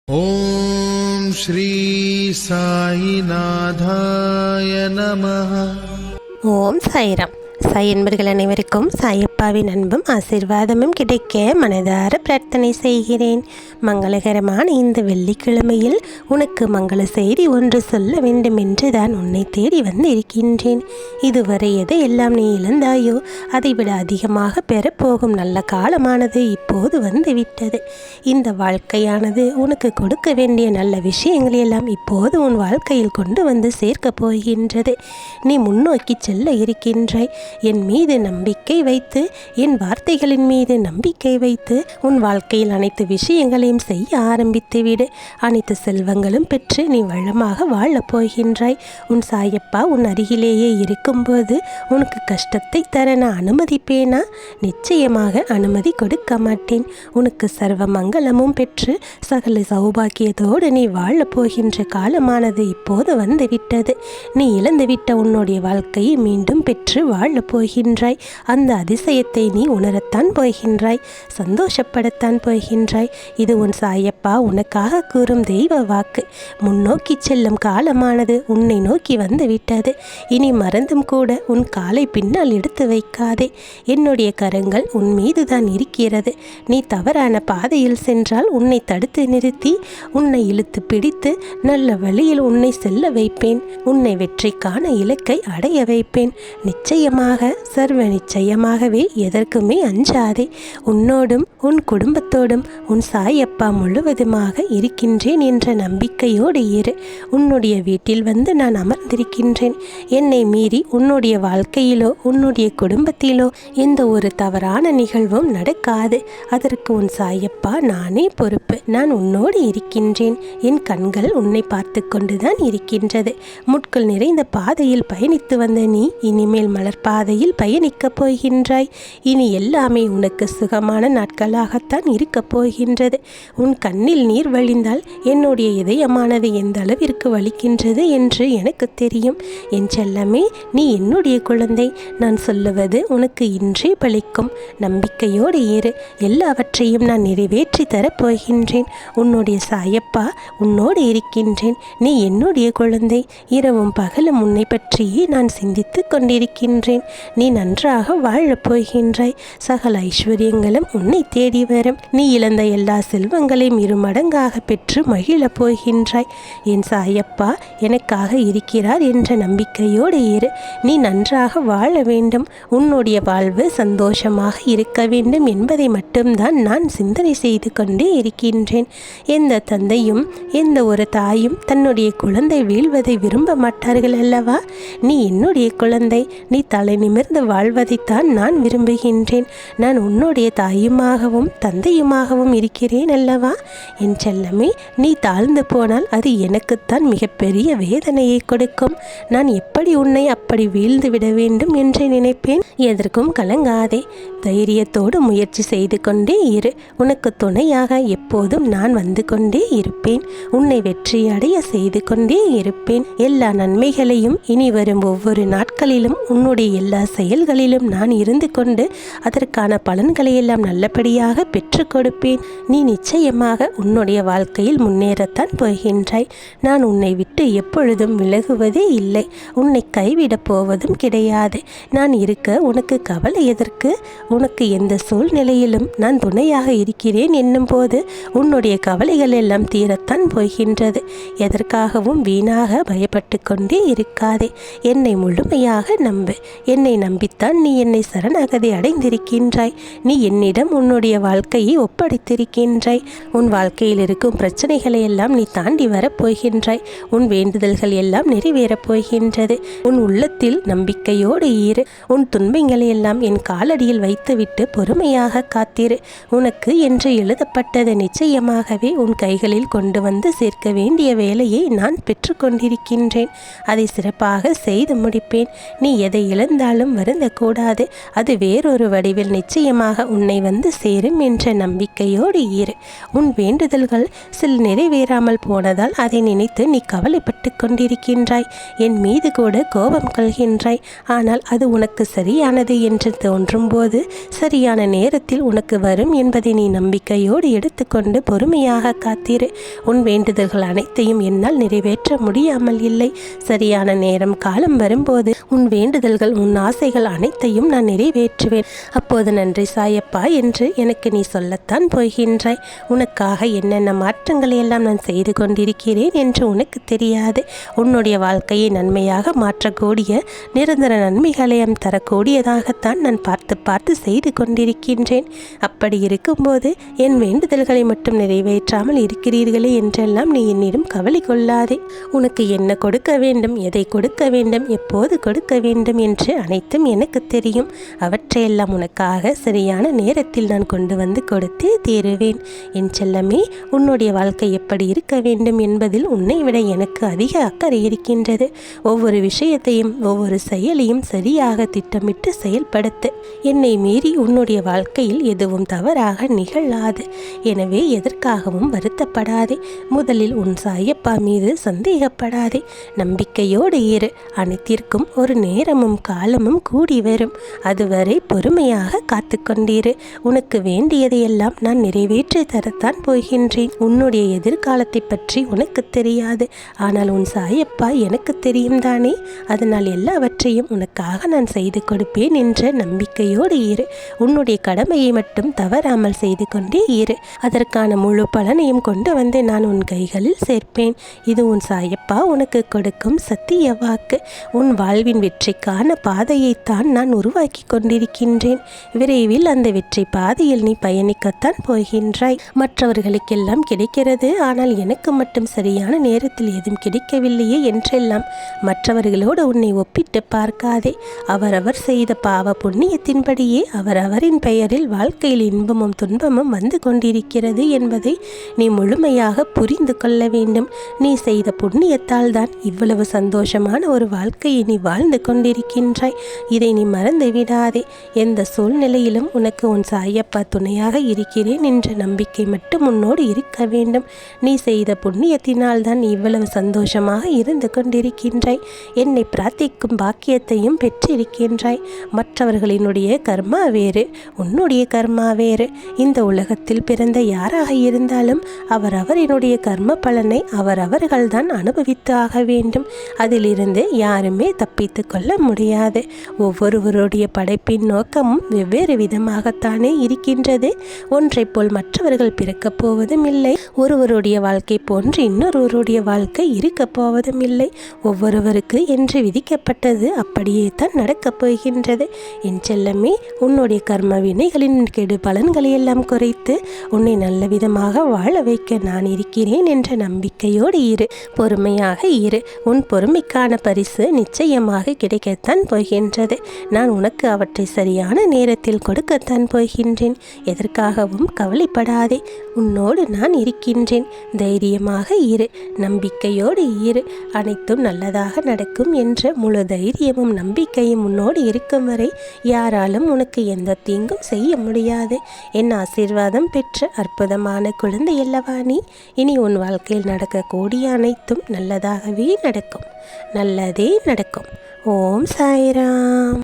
ஓம் ஸ்ரீ சாயிநாதாய நமஹ. ஓம் சாய்ராம். சாய் என்பர்கள் அனைவருக்கும் சாயப்பாவின் அன்பும் ஆசீர்வாதமும் கிடைக்க மனதார பிரார்த்தனை செய்கிறேன். மங்களகரமான இந்த வெள்ளிக்கிழமையில் உனக்கு மங்கள செய்தி ஒன்று சொல்ல வேண்டும் என்று தான் உன்னை தேடி வந்து இருக்கின்றேன். இதுவரை எதையெல்லாம் நீ இழந்தாயோ அதைவிட அதிகமாக பெறப்போகும் நல்ல காலமானது இப்போது வந்துவிட்டது. இந்த வாழ்க்கையானது உனக்கு கொடுக்க வேண்டிய நல்ல விஷயங்களெல்லாம் இப்போது உன் வாழ்க்கையில் கொண்டு வந்து சேர்க்கப் போகின்றது. நீ முன்னோக்கி செல்ல இருக்கின்றாய். என் மீது நம்பிக்கை வைத்து, என் வார்த்தைகளின் மீது நம்பிக்கை வைத்து உன் வாழ்க்கையில் அனைத்து விஷயங்களையும் செய்ய ஆரம்பித்து விடு. அனைத்து செல்வங்களும் பெற்று நீ வளமாக வாழப் போகின்றாய். உன் சாயப்பா உன் அருகிலேயே இருக்கும்போது உனக்கு கஷ்டத்தை தர நான் அனுமதிப்பேனா? நிச்சயமாக அனுமதி கொடுக்க மாட்டேன். உனக்கு சர்வ மங்களமும் பெற்று சகல சௌபாக்கியத்தோடு நீ வாழப் போகின்ற காலமானது இப்போது வந்துவிட்டது. நீ இழந்துவிட்ட உன்னுடைய வாழ்க்கையை மீண்டும் பெற்று வாழப் போகின்றாய். அந்த அதிசயத்தை நீ உணரத்தான் போகின்றாய், சந்தோஷப்படத்தான் போகின்றாய். இது உன் சாயப்பா உனக்காக கூறும் தெய்வ வாக்கு. முன்னோக்கி செல்லும் காலமானது உன்னை நோக்கி வந்து விட்டது. இனி மறந்தும் கூட உன் காலை பின்னால் எடுத்து வைக்காதே. என்னுடைய கரங்கள் உன் மீதுதான் இருக்கிறது. நீ தவறான பாதையில் சென்றால் உன்னை தடுத்து நிறுத்தி உன்னை இழுத்து பிடித்து நல்ல வழியில் உன்னை செல்ல வைப்பேன். உன்னை வெற்றிக்கான இலக்கை அடைய வைப்பேன். நிச்சயமாக, சர்வ நிச்சயமாகவே எதற்குமே அஞ்சாதே. உன்னோடும் உன் குடும்பத்தோடும் உன் சாயப்பா முழுவதுமாக இருக்கின்றேன் என்ற நம்பிக்கையோடு இரு. உன்னுடைய வீட்டில் வந்து நான் அமர்ந்திருக்கின்றேன். என்னை மீறி உன்னுடைய வாழ்க்கையிலோ உன்னுடைய குடும்பத்திலோ எந்த ஒரு தவறான நிகழ்வும் நடக்காது. அதற்கு உன் சாயப்பா நானே பொறுப்பு. நான் உன்னோடு இருக்கின்றேன். என் கண்கள் உன்னை பார்த்து கொண்டுதான் இருக்கின்றது. முட்கள் நிறைந்த பாதையில் பயணித்து வந்த நீ இனிமேல் மலர் பாதையில் பயணிக்கப் போகின்றாய். இனி எல்லாமே உனக்கு சுகமான நாட்களாகத்தான் இருக்கப் போகின்றது. உன் கண்ணில் நீர் வழிந்தால் என்னுடைய இதயமானது எந்த அளவிற்கு வலிக்கின்றது என்று எனக்கு தெரியும். என் செல்லமே, நீ என்னுடைய குழந்தை. நான் சொல்லுவது உனக்கு இன்றே பலிக்கும். நம்பிக்கையோடு ஏறு. எல்லாவற்றையும் நான் நிறைவேற்றி தரப்போகின்றேன். உன்னுடைய சாயப்பா உன்னோடு இருக்கின்றேன். நீ என்னுடைய குழந்தை. இரவும் பகலும் உன்னை பற்றியே நான் சிந்தித்து கொண்டிருக்கின்றேன். நீ நன்றாக வாழப் போகின்றாய். சகல ஐஸ்வர்யங்களும் உன்னை தேடி வரும். நீ இழந்த எல்லா செல்வங்களையும் இருமடங்காக பெற்று மகிழப் போகின்றாய். என் சாயப்பா எனக்காக இருக்கிறார் என்ற நம்பிக்கையோடு இரு. நீ நன்றாக வாழ வேண்டும். உன்னுடைய வாழ்வு சந்தோஷமாக இருக்க வேண்டும் என்பதை மட்டும்தான் நான் சிந்தனை செய்து கொண்டே இருக்கின்றேன். எந்த தந்தையும் எந்த ஒரு தாயும் தன்னுடைய குழந்தை வீழ்வதை விரும்ப மாட்டார்கள் அல்லவா? நீ என்னுடைய குழந்தை. நீ தலை நிமிர்ந்து வாழ்வதைத்தான் நான் விரும்புகின்றேன். நான் உன்னுடைய தாயுமாகவும் தந்தையுமாகவும் இருக்கிறேன் அல்லவா? என் செல்லமே, நீ தாழ்ந்து போனால் அது எனக்குத்தான் மிகப்பெரிய வேதனையை கொடுக்கும். நான் எப்படி உன்னை அப்படி வீழ்ந்து விட வேண்டும் என்று நினைப்பேன்? எதற்கும் கலங்காதே. தைரியத்தோடு முயற்சி செய்து கொண்டே இரு. உனக்கு துணையாக எப்போதும் நான் வந்து கொண்டே இருப்பேன். உன்னை வெற்றியடைய செய்து கொண்டே இருப்பேன். எல்லா நன்மைகளையும் இனி வரும் ஒவ்வொரு நாட்களிலும் உன்னுடைய எல்லா செயல்களிலும் நான் இருந்து கொண்டு அதற்கான பலன்களையெல்லாம் நல்லபடியாக பெற்றுக் கொடுப்பேன். நீ நிச்சயமாக உன்னுடைய வாழ்க்கையில் முன்னேறத்தான் போகின்றாய். நான் உன்னை விட்டு எப்பொழுதும் விலகுவதே இல்லை. உன்னை கைவிடப் போவதும் கிடையாது. நான் இருக்க உனக்கு கவலை எதற்கு? உனக்கு எந்த சூழ்நிலையிலும் நான் துணையாக இருக்கிறேன் என்னும் போது உன்னுடைய கவலைகள் எல்லாம் தீரத்தான் போகின்றது. எதற்காகவும் வீணாக பயப்பட்டு கொண்டே இருக்காதே. என்னை முழுமையாக நம்பு. என்னை நம்பித்தான் நீ என்னை சரணாகதி அடைந்திருக்கின்றாய். நீ என்னிடம் உன்னுடைய வாழ்க்கையை ஒப்படைத்திருக்கின்றாய். உன் வாழ்க்கையில் இருக்கும் பிரச்சனைகளை எல்லாம் நீ தாண்டி வரப்போகின்றாய். உன் வேண்டுதல்கள் எல்லாம் நிறைவேறப் போகின்றது. உன் உள்ளத்தில் நம்பிக்கையோடு இரு. உன் துன்பங்களை எல்லாம் என் காலடியில் வைத்துவிட்டு பொறுமையாக காத்திரு. உனக்கு என்று எழுதப்பட்டது நிச்சயமாகவே உன் கைகளில் கொண்டு வந்து சேர்க்க வேண்டிய வேலையை நான் பெற்றுக்கொண்டிருக்கின்றேன். அதை சிறப்பாக செய்து முடிப்பேன். நீ எதை இழந்தாலும் வருந்தக்கூடாது. அது வேறொரு வடிவில் நிச்சயமாக உன்னை வந்து சேரும் என்ற நம்பிக்கையோடு இரு. உன் வேண்டுதல்கள் சில நிறைவேறாமல் போனதால் அதை நினைத்து நீ கவலைப்பட்டு கொண்டிருக்கின்றாய். என் மீது கூட கோபம் கொள்கின்றாய். ஆனால் அது உனக்கு சரியானது என்று தோன்றும் போது சரியான நேரத்தில் உனக்கு வரும் என்பதை நீ நம்பிக்கையோடு எடுத்துக்கொண்டு பொறுமையாக காத்திரு. உன் வேண்டுதல்கள் அனைத்தையும் என்னால் நிறைவேற்ற முடியாமல் இல்லை. சரியான நேரம் காலம் வரும்போது உன் வேண்டுதல்கள் உன் ஆசைகள் அனைத்தையும் நான் நிறைவேற்றுவேன். அப்போது நன்றி சாயப்பா என்று எனக்கு நீ சொல்லத்தான் போகின்றாய். உனக்காக என்னென்ன மாற்றங்களை எல்லாம் நான் செய்து கொண்டிருக்கிறேன் என்று உனக்கு தெரியாது. உன்னுடைய வாழ்க்கையை நன்மையாக மாற்றக்கூடிய நிரந்தர நன்மைகளையும் தரக்கூடியதாகத்தான் நான் பார்த்து பார்த்து செய்து கொண்டிருக்கின்றேன். அப்படி இருக்கும்போது என் வேண்டுதல்களை மட்டும் நிறைவேற்றாமல் இருக்கிறீர்களே என்றெல்லாம் நீ என்னிடம் கவலை கொள்ளாதே. உனக்கு என்ன கொடுக்க வேண்டும், எதை கொடுக்க வேண்டும், எப்போது கொடுக்க வேண்டும் என்று அனைத்தும் எனக்கு தெரியும். அவற்றையெல்லாம் உனக்காக சரியான நேரத்தில் நான் கொண்டு வந்து கொடுத்தே தீருவேன். என் செல்லமே, உன்னுடைய வாழ்க்கை எப்படி இருக்க வேண்டும் என்பதில் உன்னை விட எனக்கு அதிக அக்கறை இருக்கின்றது. ஒவ்வொரு விஷயத்தையும் ஒவ்வொரு செயலையும் சரியாக திட்டமிட்டு செயல்படுத்து. என்னை மீறி உன்னுடைய வாழ்க்கையில் எதுவும் தவறாக நிகழாது. எனவே எதற்காகவும் வருத்தப்படாதே. முதலில் உன் சாயப்பா மீது சந்தேகப்படாதே. நம்பிக்கையோடு இரு. அனைத்திற்கும் ஒரு நேரமும் காலமும் கூடி வரும். அதுவரை பொறுமையாக காத்து கொண்டிரு. உனக்கு வேண்டியதையெல்லாம் நான் நிறைவேற்றி தரத்தான் போகின்றேன். உன்னுடைய எதிர்காலத்தை பற்றி உனக்கு தெரியாது. ஆனால் உன் சாயப்பா எனக்கு தெரியும் தானே. அதனால் எல்லாவற்றையும் உனக்காக நான் செய்து கொடுப்பேன் என்ற நம்பிக்கையோடு இரு. உன்னுடைய கடமையை மட்டும் தவறாமல் செய்து கொண்டே இரு. அதற்கான முழு பலனையும் கொண்டு வந்து நான் உன் கைகளில் சேர்ப்பேன். இது உன் சாயப்பா உனக்கு கொடுக்கும் சத்திய வாக்கு. உன் வாழ்வின் வெற்றிக்கான பாதையைத்தான் நான் உருவாக்கி கொண்டிருக்கின்றேன். விரைவில் அந்த வெற்றி பாதையில் நீ பயணிக்கத்தான் போகின்றாய். மற்றவர்களுக்கெல்லாம் கிடைக்கிறது, ஆனால் எனக்கு மட்டும் சரியான நேரத்தில் எதுவும் கிடைக்கவில்லையே என்றெல்லாம் மற்றவர்களோடு உன்னை ஒப்பிட்டு பார்க்காதே. அவரவர் செய்த பாவ புண்ணியத்தின்படியே அவரவரின் பெயரில் வாழ்க்கையில் இன்பமும் துன்பமும் வந்து கொண்டிருக்கிறது என்பதை நீ முழுமையாக புரிந்து கொள்ள வேண்டும். நீ செய்த புண்ணியத்தால் தான் இவ்வளவு சந்தோஷமான ஒரு வாழ்க்கையை நீ வாழ்ந்து கொண்டிருக்கின்றாய். இதை நீ மறந்து விடாதே. எந்த சூழ்நிலையிலும் உனக்கு உன் சாயப்பா துணையாக இருக்கிறேன் என்ற நம்பிக்கை மட்டும் உன்னோடு இருக்க வேண்டும். நீ செய்த புண்ணியத்தினால் தான் இவ்வளவு சந்தோஷமாக இருந்து கொண்டிருக்கின்றாய். என்னை பிரார்த்திக்கும் பாக்கியத்தையும் பெற்றிருக்கின்றாய். மற்றவர்களினுடைய கர்மா வேறு, உன்னுடைய கர்மா வேறு. இந்த உலகத்தில் பிறந்த யாராக இருந்தாலும் அவரவரினுடைய கர்ம பலனை அவரவர்கள்தான் அனுபவித்து ஆக வேண்டும். அதிலிருந்து யாருமே தப்பித்து கொள்ள முடியாது. ஒவ்வொருவருடைய படைப்பின் நோக்கமும் வெவ்வேறு விதமாகத்தானே இருக்கின்றது. ஒன்றை போல் மற்றவர்கள் பிறக்கப் போவதும் இல்லை. ஒருவருடைய வாழ்க்கை போன்று இன்னொருவருடைய வாழ்க்கை இருக்கப் போவதும் இல்லை. ஒவ்வொருவருக்கு என்று விதிக்கப்பட்டது அப்படியே தான் நடக்கப் போகின்றது. என் செல்லமே, உன்னுடைய கர்ம வினைகளின் கெடு பலன்களை எல்லாம் குறைத்து உன்னை நல்ல விதமாக வாழ வைக்க நான் இருக்கிறேன் என்ற நம்பிக்கையோடு இரு. பொறுமையாக இரு. உன் பொறுமைக்கான பரிசு நிச்சயமாக கிடைக்கத்தான் போகின்றது. நான் உனக்கு அவற்றை சரியான நேரத்தில் கொடுக்கத்தான் போகின்றேன். எதற்காகவும் கவலைப்படாதே. உன்னோடு நான் இருக்கின்றேன். தைரியமாக இரு. நம்பிக்கையோடு இரு. அனைத்தும் நல்லதாக நடக்கும் என்ற முழு தைரியமும் நம்பிக்கையும் உன்னோடு இருக்கும் வரை யாராலும் உனக்கு எந்த தீங்கும் செய்ய முடியாது. என் ஆசீர்வாதம் பெற்ற அற்புதமான குழந்தை அல்லவா நீ. இனி உன் வாழ்க்கையில் நடக்கக்கூடிய அனைத்தும் நல்லதாகவே நடக்கும். நல்லதே நடக்கும். ஓம் சாய்ராம்.